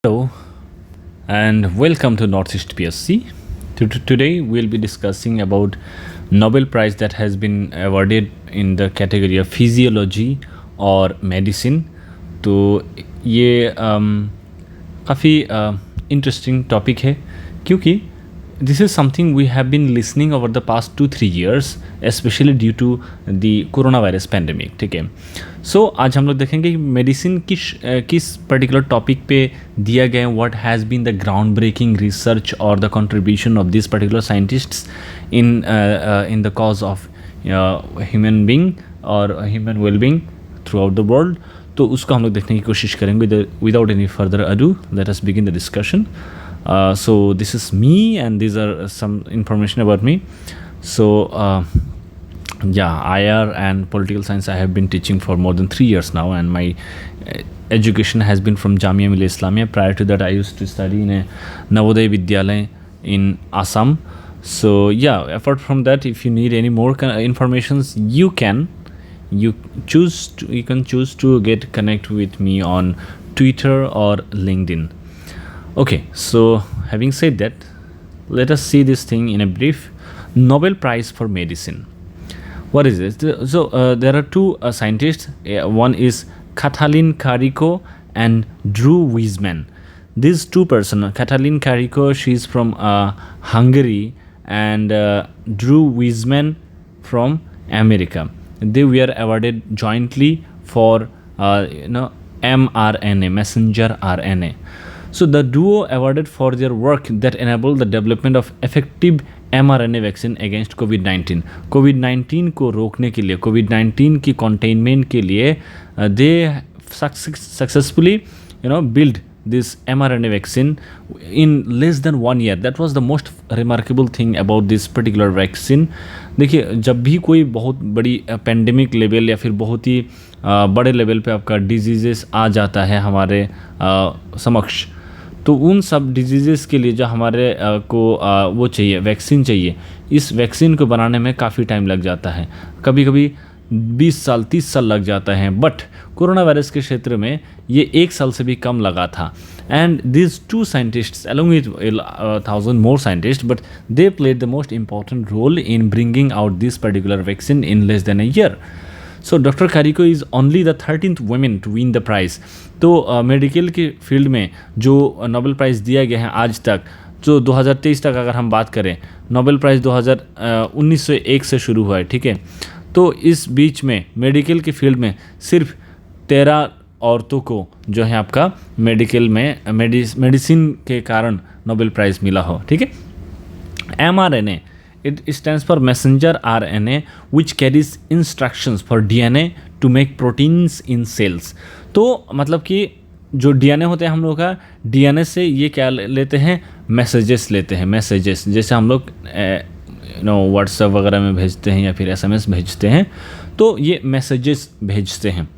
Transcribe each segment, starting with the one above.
Hello and welcome to Northeast PSC. Today we'll be discussing about Nobel Prize that has been awarded in the category of physiology or medicine. तो ये काफ़ी interesting topic है क्योंकि this is something we have been listening over the past 2-3 years, especially due to the coronavirus pandemic. ठीक है, सो आज हम लोग देखेंगे कि मेडिसिन किस पर्टिकुलर टॉपिक पे दिया गया है, what has been the ground breaking research और the contribution of this particular scientists in the cause of human being और human wellbeing throughout the world. तो उसको हम लोग देखने की कोशिश करेंगे. Without any further ado let us begin the discussion. So this is me and these are some information about me. So IR and political science I have been teaching for more than 3 years now, and my education has been from Jamia Millia Islamia. Prior to that I used to study in a Navodaya Vidyalaya in Assam. So apart from that, if you need any more informations, you can choose to get connect with me on Twitter or LinkedIn. Okay, so having said that, let us see this thing in a brief. Nobel Prize for Medicine. What is it? So there are two scientists. One is Katalin Karikó and Drew Weissman. These two persons, Katalin Karikó, she is from Hungary, and Drew Weissman from America. They were awarded jointly for mRNA, messenger RNA. So the duo awarded for their work that enabled the development of effective mRNA vaccine against COVID-19. COVID-19 को रोकने के लिए, COVID-19 की containment के लिए they successfully build this mRNA vaccine in less than 1 year. That was the most remarkable thing about this particular vaccine. देखिए, जब भी कोई बहुत बड़ी पेंडेमिक लेवल या फिर बहुत ही बड़े लेवल पे आपका डिजीज़ेस आ जाता है हमारे समक्ष, तो उन सब डिजीज़ेस के लिए जो हमारे को वो चाहिए, वैक्सीन चाहिए, इस वैक्सीन को बनाने में काफ़ी टाइम लग जाता है. कभी कभी 20 साल 30 साल लग जाता है. बट कोरोना वायरस के क्षेत्र में ये 1 साल से भी कम लगा था. And this two scientists along with 1,000 more scientists, but they played the most important role in bringing out this particular vaccine in less than a year. So Dr. Karikó is only the 13th woman to win the prize. तो medical के field में जो Nobel prize दिया गया है आज तक, जो 2023 तक अगर हम बात करें, नोबेल प्राइज़ 1901 से शुरू हुआ है. ठीक है, तो इस बीच में मेडिकल के फील्ड में सिर्फ 13 औरतों को जो है आपका मेडिकल में मेडिसिन के कारण नोबेल प्राइज़ मिला हो. ठीक है, mRNA, it stands for messenger RNA, which carries instructions for DNA to make proteins in cells. तो मतलब कि जो DNA होते हैं हम लोग का, DNA से ये क्या लेते हैं, मैसेजेस लेते हैं. मैसेजेस जैसे हम लोग व्हाट्सएप वगैरह में भेजते हैं या फिर SMS भेजते हैं, तो ये मैसेजेस भेजते हैं.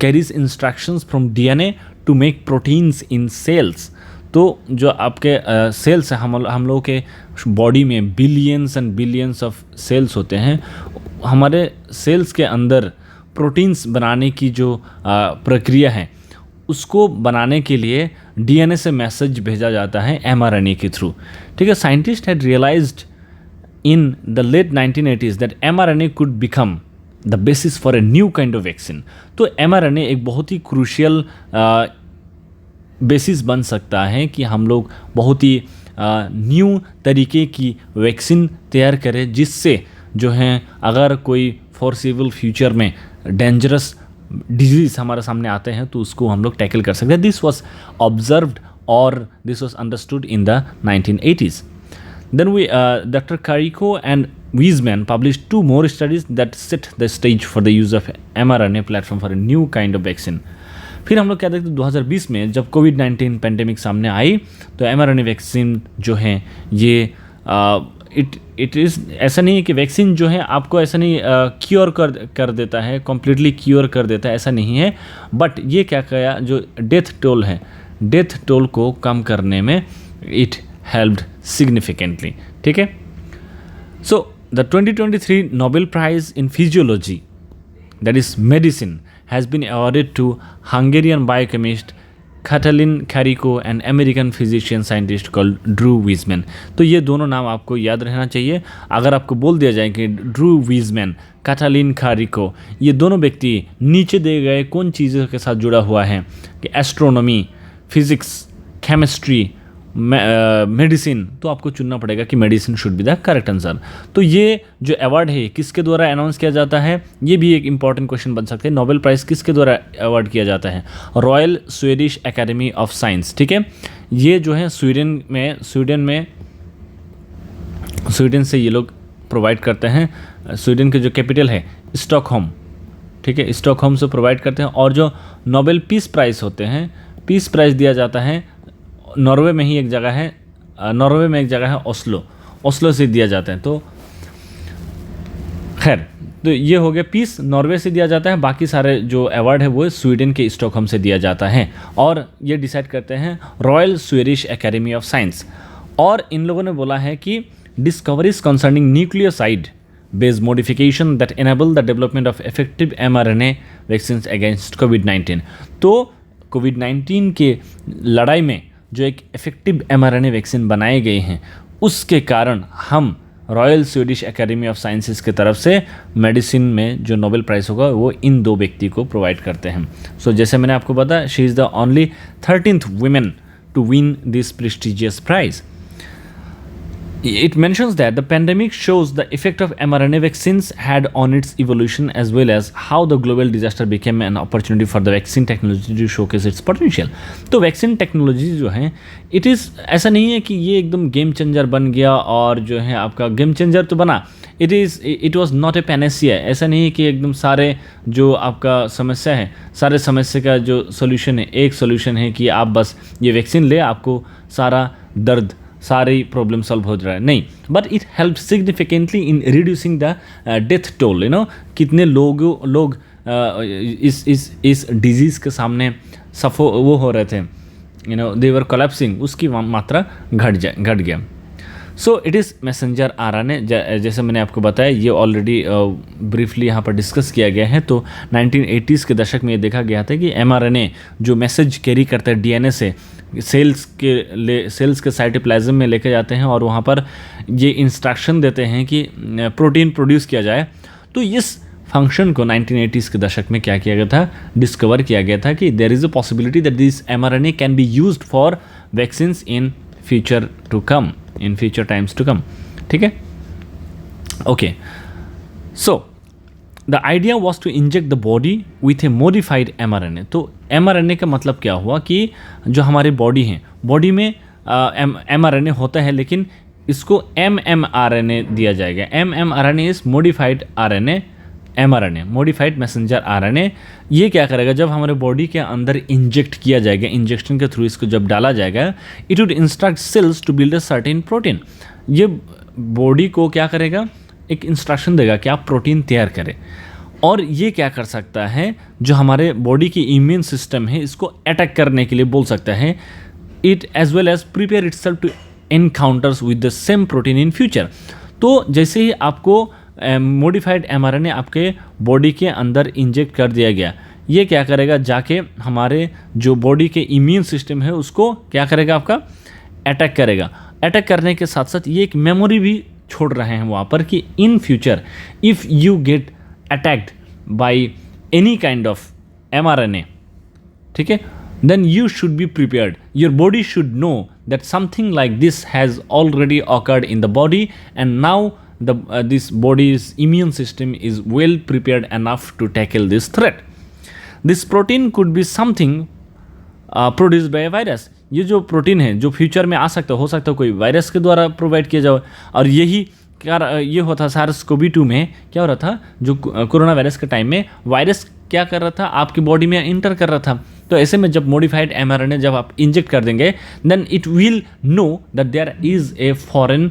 Carries instructions from DNA to make proteins in cells. तो जो आपके सेल्स हैं, हम लोगों के बॉडी में billions and billions of cells होते हैं. हमारे सेल्स के अंदर प्रोटीन्स बनाने की जो प्रक्रिया है, उसको बनाने के लिए DNA से मैसेज भेजा जाता है mRNA के थ्रू. ठीक है, scientist had realised in the late 1980s that mRNA could become the basis for a new kind of vaccine. तो mRNA एक बहुत ही क्रूशियल बेसिस बन सकता है कि हम लोग बहुत ही न्यू तरीके की वैक्सीन तैयार करें, जिससे जो है अगर कोई फॉरसिबल फ्यूचर में डेंजरस डिजीज़ हमारे सामने आते हैं तो उसको हम लोग टैकल कर सकते हैं. दिस वॉज ऑब्जर्व्ड और this was understood in the 1980s. Then Dr. Karikó and Weissman published 2 more studies that set the stage for the use of mRNA platform for a new kind of vaccine. फिर हम लोग क्या देखते हैं, 2020 में जब कोविड-19 pandemic सामने आई, तो mRNA वैक्सीन जो है ये इट इज़ ऐसा नहीं है कि वैक्सीन जो है आपको ऐसा नहीं क्योर कर देता है, कम्प्लीटली क्योर कर देता है, ऐसा नहीं है. बट ये क्या किया, जो डेथ टोल है, डेथ टोल को कम करने में इट हेल्प्ड सिग्निफिकेंटली. ठीक है, so the 2023 Nobel prize in physiology, that is medicine, has been awarded to Hungarian biochemist Katalin Kariko and American physician scientist called Drew Weissman. तो ये दोनों नाम आपको याद रहना चाहिए। अगर आपको बोल दिया जाए कि ड्रू वीजमैन, कैटलिन कैरिको, ये दोनों व्यक्ति नीचे दिए गए कौन चीज़ों के साथ जुड़ा हुआ है कि एस्ट्रोनॉमी, फिजिक्स, केमिस्ट्री, मेडिसिन, तो आपको चुनना पड़ेगा कि medicine should be the correct answer. तो ये जो अवार्ड है किसके द्वारा अनाउंस किया जाता है, ये भी एक इंपॉर्टेंट क्वेश्चन बन सकते हैं। नोबेल प्राइज़ किसके द्वारा अवार्ड किया जाता है? Royal Swedish Academy of science. ठीक है, ये जो है स्वीडन से ये लोग प्रोवाइड करते हैं। स्वीडन के जो कैपिटल है स्टॉकहोम, ठीक है, स्टॉकहोम से प्रोवाइड करते हैं। और जो नोबेल पीस प्राइज़ होते हैं, पीस प्राइज़ दिया जाता है नॉर्वे में ही एक जगह है, नॉर्वे में एक जगह है ओस्लो से दिया जाता है। तो खैर, तो ये हो गया पीस नॉर्वे से दिया जाता है। बाकी सारे जो अवार्ड है वो स्वीडन के स्टॉकहोम से दिया जाता है और ये डिसाइड करते हैं Royal Swedish Academy of Science. और इन लोगों ने बोला है कि discoveries concerning nucleoside based modification that enable the development of effective mRNA vaccine against कोविड-19। तो कोविड-19 के लड़ाई में जो एक इफेक्टिव mRNA वैक्सीन बनाए गए हैं, उसके कारण हम royal Swedish Academy of sciences की तरफ से मेडिसिन में जो नोबेल प्राइज़ होगा वो इन दो व्यक्ति को प्रोवाइड करते हैं। सो जैसे मैंने आपको बताया, she is the only 13th women to win this prestigious prize. It mentions that the pandemic shows the effect of mRNA vaccines had on its evolution as well as how the global disaster became an opportunity for the vaccine technology to showcase its potential। तो vaccine technology जो है it is, ऐसा नहीं है कि ये एकदम game changer बन गया और जो है आपका गेम चेंजर तो बना, it was not a Panacea. ऐसा नहीं है कि एकदम सारे जो आपका समस्या है, सारे समस्या का जो सोल्यूशन है, एक सोल्यूशन है कि आप बस ये वैक्सीन ले, आपको सारा दर्द, सारी प्रॉब्लम सॉल्व हो रहा है, नहीं। But it help significantly in reducing the death toll. कितने लोग इस डिजीज़ के सामने वो हो रहे थे, दे वर कोलैप्सिंग, उसकी मात्रा घट गया। So it is messenger RNA, जैसे मैंने आपको बताया, ये ऑलरेडी ब्रीफली यहाँ पर डिस्कस किया गया है। तो 1980s के दशक में ये देखा गया था कि mRNA जो मैसेज कैरी करता है DNA से सेल्स के साइटोप्लाज्म में लेके जाते हैं और वहाँ पर ये इंस्ट्रक्शन देते हैं कि प्रोटीन प्रोड्यूस किया जाए। तो इस फंक्शन को 1980s के दशक में क्या किया गया था, डिस्कवर किया गया था कि there is a possibility that this mRNA can be used for vaccines in future times to come. ठीक है, okay. So the idea was to inject the body with a modified mRNA। तो mRNA का मतलब क्या हुआ कि जो हमारी बॉडी है, बॉडी में mRNA होता है, लेकिन इसको mmRNA दिया जाएगा। mmRNA is modified mRNA, modified messenger RNA। ये क्या करेगा, जब हमारे बॉडी के अंदर इंजेक्ट किया जाएगा, इंजेक्शन के थ्रू इसको जब डाला जाएगा, it would instruct cells to build a certain protein. ये बॉडी को क्या करेगा, एक इंस्ट्रक्शन देगा कि आप प्रोटीन तैयार करें। और ये क्या कर सकता है, जो हमारे बॉडी की इम्यून सिस्टम है, इसको अटैक करने के लिए बोल सकता है। It as well as prepare itself to encounters with the same protein in future. तो जैसे ही आपको मॉडिफाइड mRNA आपके बॉडी के अंदर इंजेक्ट कर दिया गया, ये क्या करेगा, जाके हमारे जो बॉडी के इम्यून सिस्टम है उसको क्या करेगा, आपका अटैक करेगा। अटैक करने के साथ साथ ये एक मेमोरी भी छोड़ रहे हैं वहाँ पर कि in future if you get attacked by any kind of mRNA, ठीक है, then you should be prepared. Your body should know that something like this has already occurred in the body, and now this body's immune system is well prepared enough to tackle this threat. This protein could be something produced by a virus. ये जो protein है जो future में आ सकता हो सकता है कोई वायरस के द्वारा प्रोवाइड किया जाए। और यही ये होता SARS-CoV-2 में क्या हो रहा था, जो कोरोना वायरस के टाइम में वायरस क्या कर रहा था, आपकी बॉडी में इंटर कर रहा था। तो ऐसे में जब मॉडिफाइड mRNA जब आप इंजेक्ट कर देंगे, then it will know that there is a foreign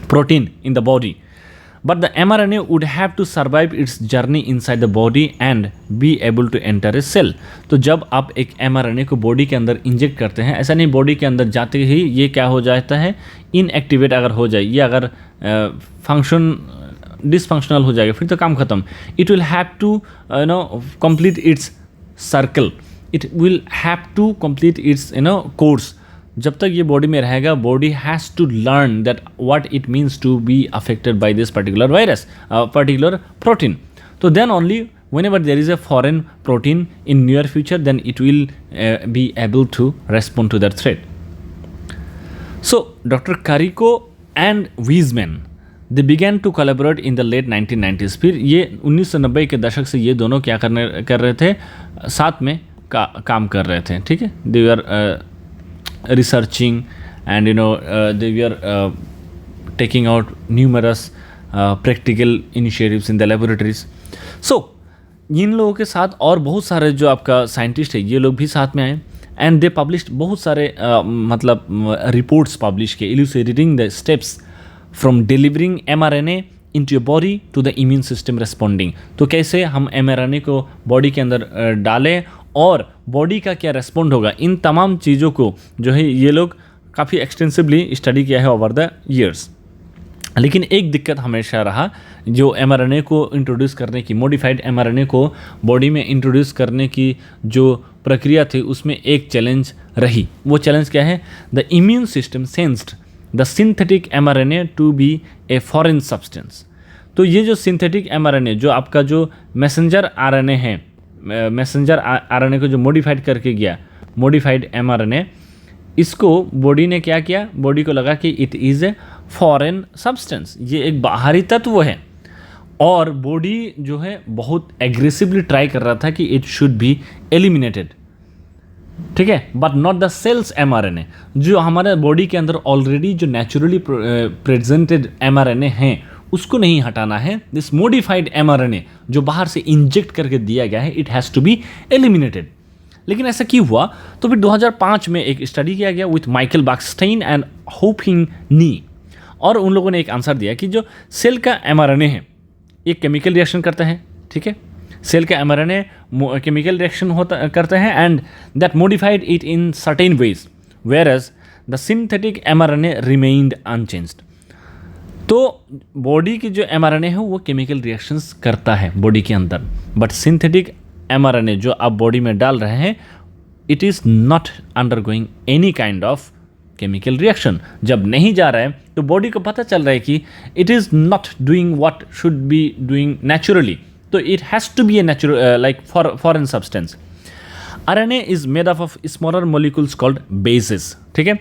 protein in the body, but the mRNA would have to survive its journey inside the body and be able to enter a cell। तो जब आप एक mRNA को body के अंदर inject करते हैं, ऐसा नहीं बॉडी के अंदर जाते ही ये क्या हो जाता है, इनएक्टिवेट अगर हो जाए, ये अगर फंक्शन डिसफंक्शनल हो जाएगा, फिर तो काम खत्म। It will have to complete its circle, it will have to complete its course. जब तक ये बॉडी में रहेगा, body has to learn that what it means to be affected by this particular virus, particular protein. तो then only whenever there is a foreign protein in near future, then it will be able to respond to that threat. So Dr. Carrico and Wiseman, they began to collaborate in the late 1990s. फिर ये 1990 के दशक से ये दोनों क्या कर रहे थे, साथ में काम कर रहे थे. ठीक है, they were researching and they were taking out numerous practical initiatives in the laboratories. So इन लोगों के साथ और बहुत सारे जो आपका साइंटिस्ट है, ये लोग भी साथ में आए एंड दे पब्लिश्ड बहुत सारे मतलब रिपोर्ट्स पब्लिश किए, elucidating the steps from delivering mRNA into your body to the immune system responding. तो कैसे हम mRNA को बॉडी के अंदर डालें और बॉडी का क्या रेस्पॉन्ड होगा, इन तमाम चीज़ों को जो है ये लोग काफ़ी एक्सटेंसिवली स्टडी किया है ओवर द ईयर्स. लेकिन एक दिक्कत हमेशा रहा, जो mRNA को इंट्रोड्यूस करने की, मॉडिफाइड mRNA को बॉडी में इंट्रोड्यूस करने की जो प्रक्रिया थी, उसमें एक चैलेंज रही. वो चैलेंज क्या है? The immune system sensed the synthetic mRNA to be a foreign substance. तो ये जो सिंथेटिक mRNA, जो आपका जो मैसेंजर RNA है, मैसेंजर RNA को जो मॉडिफाइड करके गया, मॉडिफाइड mRNA, इसको बॉडी ने क्या किया, बॉडी को लगा कि it is A foreign substance, ये एक बाहरी तत्व है, और बॉडी जो है बहुत एग्रेसिवली ट्राई कर रहा था कि इट शुड बी एलिमिनेटेड. ठीक है, but not the cells mRNA, जो हमारे बॉडी के अंदर ऑलरेडी जो नेचुरली प्रेजेंटेड mRNA हैं, उसको नहीं हटाना है. दिस मॉडिफाइड mRNA जो बाहर से इंजेक्ट करके दिया गया है, it has to be eliminated. लेकिन ऐसा क्यों हुआ? तो फिर 2005 में एक स्टडी किया गया विथ माइकल बॉक्सस्टाइन एंड होपिंग नी, और उन लोगों ने एक आंसर दिया कि जो सेल का mRNA है, ये केमिकल रिएक्शन करता है. ठीक है, सेल का mRNA केमिकल रिएक्शन करते हैं and that modified it in certain ways, whereas the synthetic mRNA remained unchanged. तो बॉडी की जो mRNA है वो केमिकल रिएक्शंस करता है बॉडी के अंदर, बट सिंथेटिक mRNA जो आप बॉडी में डाल रहे हैं, it is not undergoing any kind of chemical reaction. जब नहीं जा रहा है तो बॉडी को पता चल रहा है कि it is not doing what should be doing naturally, तो it has to be a natural like foreign substance. RNA is made up of smaller molecules called bases. ठीक है,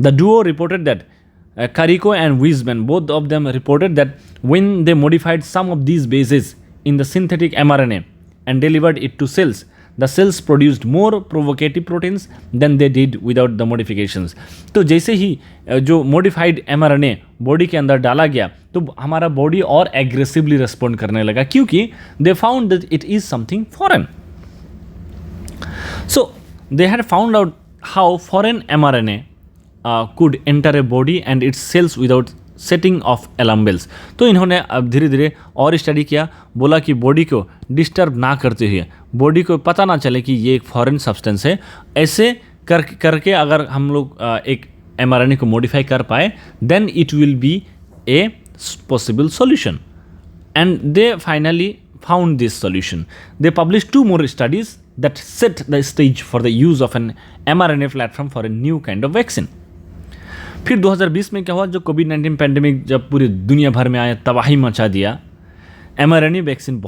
the duo reported that Carrico and Wiseman, both of them reported that when they modified some of these bases in the synthetic mRNA and delivered it to cells, the cells produced more provocative proteins than they did without the modifications. तो जैसे ही जो modified mRNA body के अंदर डाला गया, तो हमारा body और एग्रेसिवली रिस्पॉन्ड करने लगा, क्योंकि they found that it is something foreign. So they had found out how foreign mRNA could enter a body and its cells without setting off alarm bells. तो इन्होंने अब धीरे धीरे और स्टडी किया, बोला कि बॉडी को डिस्टर्ब ना करते हुए, बॉडी को पता ना चले कि ये एक फॉरेन सब्सटेंस है, ऐसे करके अगर हम लोग एक mRNA को मॉडिफाई कर पाए, then it will be a possible solution. And they finally found this solution. They published 2 more studies that set the stage for the use of an mRNA platform for a new kind of vaccine. फिर 2020 में क्या हुआ, जो कोविड-19 pandemic जब पूरी दुनिया भर में आया, तबाही मचा दिया, mRNA वैक्सीन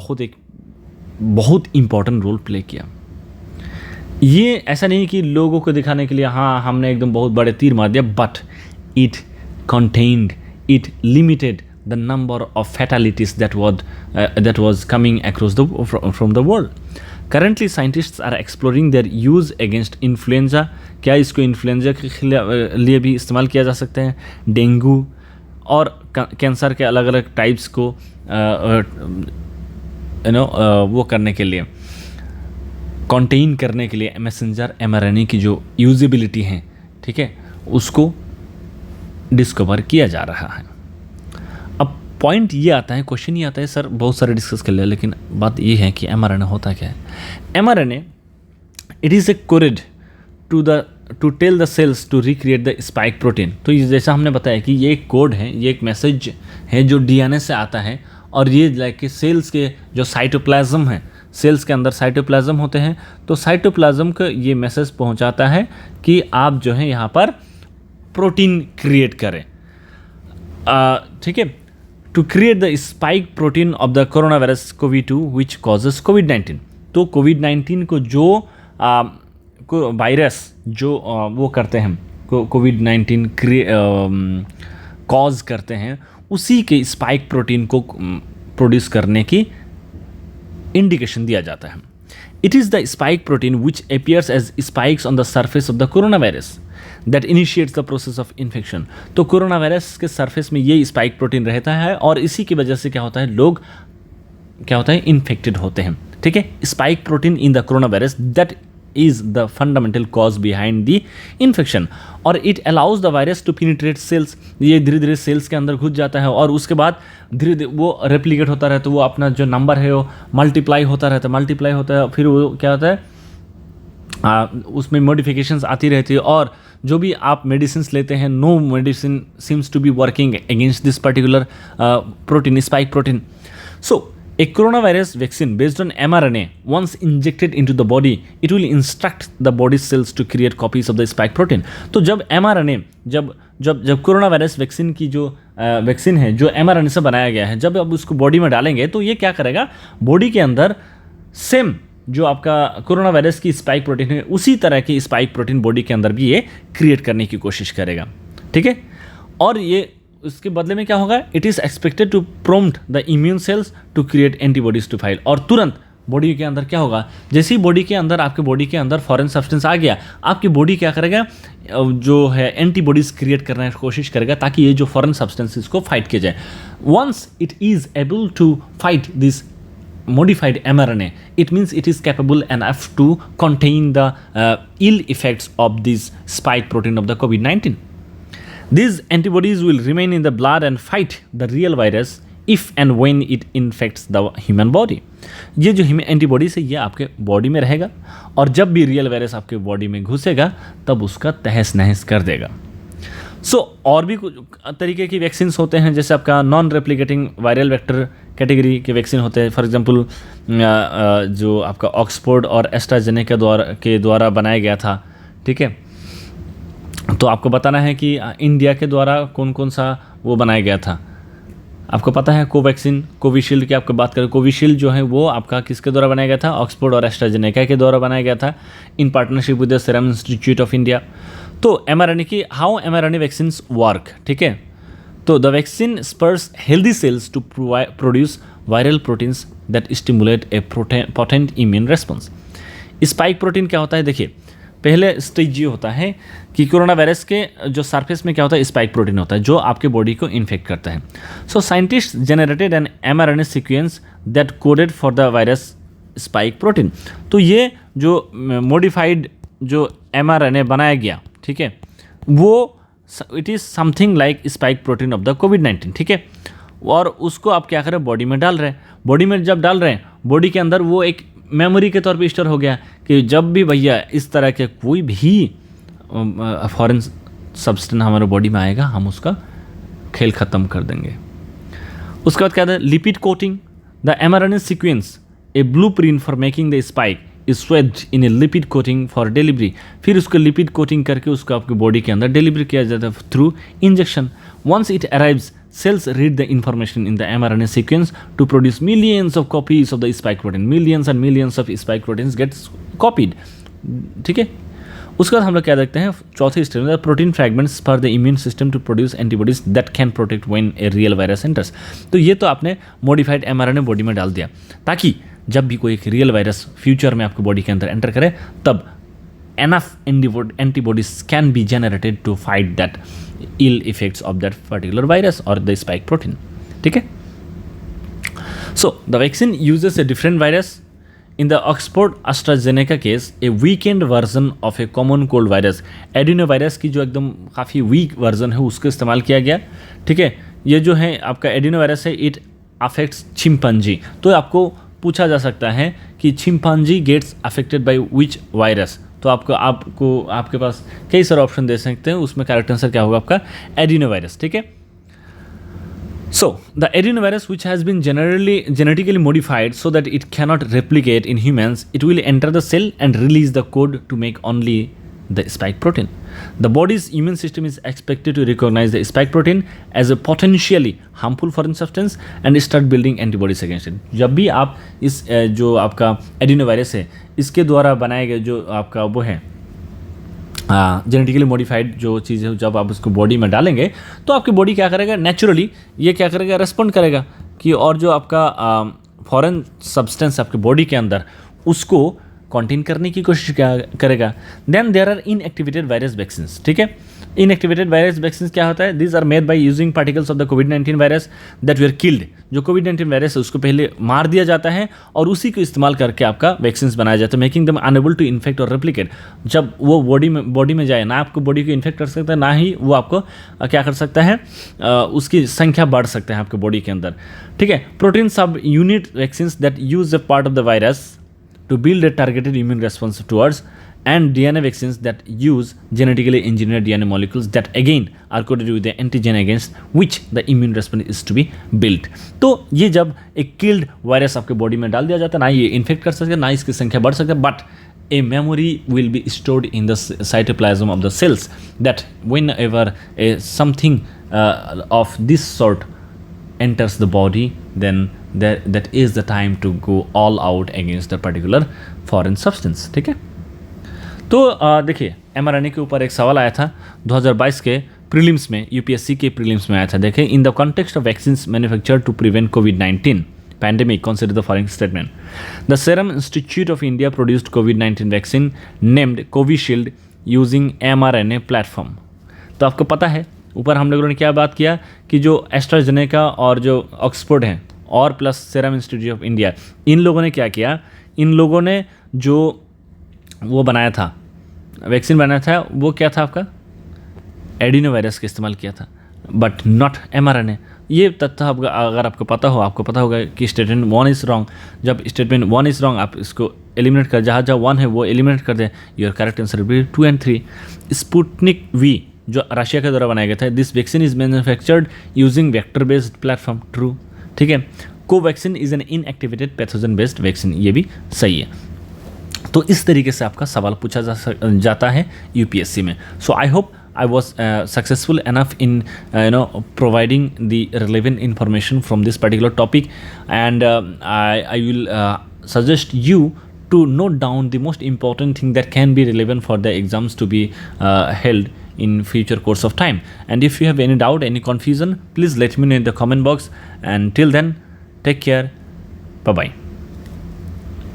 बहुत इंपॉर्टेंट रोल प्ले किया. ये ऐसा नहीं कि लोगों को दिखाने के लिए हाँ हमने एकदम बहुत बड़े तीर मार दिया, but it limited the number of fatalities that was coming across from the world. Currently, scientists are exploring their use against influenza. क्या इसको इन्फ्लुएंजा के लिए भी इस्तेमाल किया जा सकता है, डेंगू और कैंसर के अलग अलग टाइप्स को वो करने के लिए, कंटेन करने के लिए मैसेंजर mRNA की जो यूजेबिलिटी है, ठीक है, उसको डिस्कवर किया जा रहा है. अब पॉइंट ये आता है, क्वेश्चन ये आता है, सर बहुत सारे डिस्कस कर लिया, लेकिन बात ये है कि mRNA होता क्या है. mRNA it is a code to tell the cells to recreate the spike protein. तो जैसा हमने बताया कि ये एक कोड है, ये एक मैसेज है जो DNA से आता है, और ये लाइक सेल्स के जो साइटोप्लाज्म है, सेल्स के अंदर साइटोप्लाज्म होते हैं, तो साइटोप्लाज्म को ये मैसेज पहुंचाता है कि आप जो है यहाँ पर प्रोटीन क्रिएट करें, ठीक है, to create the spike protein of the corona virus CoV two which causes कोविड-19। तो कोविड-19 को जो वायरस जो वो करते हैं, कोविड-19 कॉज करते हैं, उसी के स्पाइक प्रोटीन को प्रोड्यूस करने की इंडिकेशन दिया जाता है। It is the spike protein which appears as spikes on the surface of the corona virus that initiates the process of infection. तो कोरोना वायरस के सरफेस में ये स्पाइक प्रोटीन रहता है और इसी की वजह से क्या होता है, लोग क्या होता है, इन्फेक्टेड होते हैं, ठीक है। Spike protein in the corona virus that is the fundamental cause behind the infection, और it allows the virus to penetrate cells. ये धीरे धीरे सेल्स के अंदर घुस जाता है और उसके बाद धीरे धीरे वो रेप्लिकेट होता रहता है, वो अपना जो नंबर है वो मल्टीप्लाई होता है, फिर वो क्या होता है, उसमें मॉडिफिकेशंस आती रहती है, और जो भी आप मेडिसिन लेते हैं, no medicine seems to be working against this particular protein, spike protein. So a coronavirus vaccine based on mRNA, once injected into the body, it will instruct the body cells to create copies of the spike protein. तो जब mRNA, जब corona virus vaccine की जो vaccine है, जो mRNA से बनाया गया है, जब आप उसको बॉडी में डालेंगे तो ये क्या करेगा, बॉडी के अंदर सेम जो आपका कोरोना वायरस की स्पाइक प्रोटीन है, उसी तरह की स्पाइक प्रोटीन बॉडी के अंदर भी ये क्रिएट करने की कोशिश करेगा, ठीक है। और ये उसके बदले में क्या होगा, it is expected to prompt the immune cells to create antibodies to fight. और तुरंत बॉडी के अंदर क्या होगा, जैसे ही बॉडी के अंदर, आपके बॉडी के अंदर फॉरेन सब्सटेंस आ गया, आपकी बॉडी क्या करेगा, जो है एंटीबॉडीज क्रिएट करने की कोशिश करेगा ताकि ये जो फॉरेन सब्सटेंसेस को फाइट किया जाए। Once it is able to fight this modified mRNA, it means it is capable enough to contain the ill effects of this spike protein of the COVID-19. These antibodies will remain in the blood and fight the real virus if and when it infects the human body. ये जो antibodies है ये आपके body में रहेगा, और जब भी रियल वायरस आपके बॉडी में घुसेगा तब उसका तहस नहस कर देगा। और भी कुछ तरीके की वैक्सीन्स होते हैं, जैसे आपका non replicating viral vector category के वैक्सीन होते हैं। फॉर एग्जांपल जो आपका ऑक्सफोर्ड और एस्ट्राजेनेका के द्वारा बनाया गया था, ठीक है। तो आपको बताना है कि इंडिया के द्वारा कौन कौन सा वो बनाया गया था। आपको पता है कोवैक्सीन, कोविशील्ड की आपको बात करें, कोविशील्ड जो है वो आपका किसके द्वारा बनाया गया था, ऑक्सफोर्ड और एस्ट्राजेनेका के द्वारा बनाया गया था in partnership with the Serum Institute of India. तो mRNA की हाउ mRNA वैक्सीन्स वर्क, ठीक है। तो the vaccine spurs healthy cells to produce viral proteins that stimulate a potent immune response. Spike protein क्या होता है, देखिए पहले स्टेज ये होता है कि कोरोना वायरस के जो सरफेस में क्या होता है, स्पाइक प्रोटीन होता है जो आपके बॉडी को इन्फेक्ट करता है। So scientist generated an mRNA sequence that coded for the virus spike protein. तो ये जो मॉडिफाइड जो mRNA बनाया गया, ठीक है, वो it is something like spike protein of the कोविड-19, ठीक है। और उसको आप क्या करें, बॉडी में डाल रहे हैं। बॉडी में जब डाल रहे हैं, बॉडी के अंदर वो एक मेमोरी के तौर पे स्टोर हो गया कि जब भी भैया इस तरह के कोई भी फॉरेन सब्सटेंस हमारे बॉडी में आएगा, हम उसका खेल ख़त्म कर देंगे। उसके बाद क्या था, lipid coating. The mRNA sequence A blueprint for making the spike is swept in A lipid coating for delivery. फिर उसको लिपिड कोटिंग करके उसको आपके बॉडी के अंदर डिलीवरी किया जाता है through injection. Once it arrives, cells read the information in the mRNA sequence to produce millions of copies of the spike protein. Millions and millions of spike proteins gets copied, ठीक है। उसके बाद हम लोग क्या देखते हैं, चौथे स्टेज में protein fragments for the immune system to produce antibodies that can protect when a real virus enters. तो ये तो आपने मॉडिफाइड mRNA बॉडी में डाल दिया ताकि जब भी कोई एक रियल वायरस फ्यूचर में आपको बॉडी के अंदर एंटर करे तब enough antibodies can be generated to fight that ill effects of that particular virus or the spike protein, ठीक है। So the vaccine uses a different virus. In the Oxford AstraZeneca case, a weakened version of a common cold virus, adenovirus की जो एकदम काफ़ी week version है उसका इस्तेमाल किया गया, ठीक है। ये जो है आपका एडिनोवायरस है, इट अफेक्ट्स चिंपांजी। तो आपको पूछा जा सकता है कि chimpanzee gets affected by which virus. तो आपके पास कई सारे ऑप्शन दे सकते हैं, उसमें करेक्ट आंसर क्या होगा आपका, एडिनोवायरस, ठीक है। So, the adenovirus, which has been genetically modified so that it cannot replicate in humans, it will enter the cell and release the code to make only the spike protein. The body's immune system is expected to recognize the spike protein as a potentially harmful foreign substance and start building antibodies against it. जब भी आप इस जो आपका adenovirus है इसके द्वारा बनाए गए जो आपका वो है जेनेटिकली मॉडिफाइड जो चीज़ है, जब आप उसको बॉडी में डालेंगे तो आपकी बॉडी क्या करेगा, नेचुरली ये क्या करेगा, रेस्पॉन्ड करेगा कि और जो आपका फॉरेन सब्सटेंस आपके बॉडी के अंदर उसको कंटेन करने की कोशिश करेगा. Then there are inactivated virus vaccines. ठीक है, इनएक्टिवेटेड वायरस वैक्सीन्स क्या होता है, this are made by using particles of the कोविड-19 वायरस दैट वर किल्ड. जो कोविड-19 वायरस है उसको पहले मार दिया जाता है और उसी को इस्तेमाल करके आपका वैक्सीन्स बनाया जाता है, making them unable to infect और रेप्लिकेट. जब वो बॉडी में जाए ना आपको बॉडी को इन्फेक्ट कर सकता है ना ही वो आपको क्या कर सकता है, उसकी संख्या बढ़ सकता है आपके बॉडी के अंदर. ठीक है, प्रोटीन सब unit vaccines that use a part of the virus to build a targeted immune response towards, and DNA vaccines that use genetically engineered DNA molecules that again are coded with the antigen against which the immune response is to be built. तो ये जब एक killed virus आपके body में डाल दिया जाता है, ना ये इन्फेक्ट कर सकता है ना इसकी संख्या बढ़ सकता है, but a memory will be stored in the cytoplasm of the cells that whenever something of this sort enters the body, then that is the time to go all out against the particular foreign substance. ठीक है, तो देखिए mRNA के ऊपर एक सवाल आया था 2022 के प्रीलिम्स में, यूपीएससी के प्रीलिम्स में आया था. देखिए, in the context of vaccines manufactured to prevent कोविड-19 pandemic, consider the following statement. The Serum Institute of India produced COVID-19 vaccine named Covishield using mRNA platform. तो आपको पता है ऊपर हम लोगों ने क्या बात किया कि जो एस्ट्राजेनेका और जो ऑक्सफोर्ड हैं और plus Serum Institute of India, इन लोगों ने क्या किया, इन लोगों ने जो वो बनाया था वैक्सीन बनाया था वो क्या था आपका एडिनो वायरस का इस्तेमाल किया था, बट नॉट mRNA. ये तथ्य अगर आपको पता होगा कि स्टेटमेंट 1 इज़ रॉन्ग. जब स्टेटमेंट 1 इज़ रॉन्ग आप इसको एलिमिनेट कर, जहाँ 1 है वो एलिमिनेट कर दें, your correct answer will be 2 and 3. Sputnik V जो रशिया के द्वारा बनाया गया था, this vaccine is manufactured using vector based platform. True. ठीक है, Covaxin is an inactivated pathogen based vaccine, ये भी सही है. तो इस तरीके से आपका सवाल पूछा जाता है यूपीएससी में. So I hope I was successful enough in providing the relevant information from this particular topic, and I will suggest you to note down the most important thing that can be relevant for the exams to be held in future course of time. And if you have any doubt, any confusion, please let me know in the comment box, and till then take care, bye bye.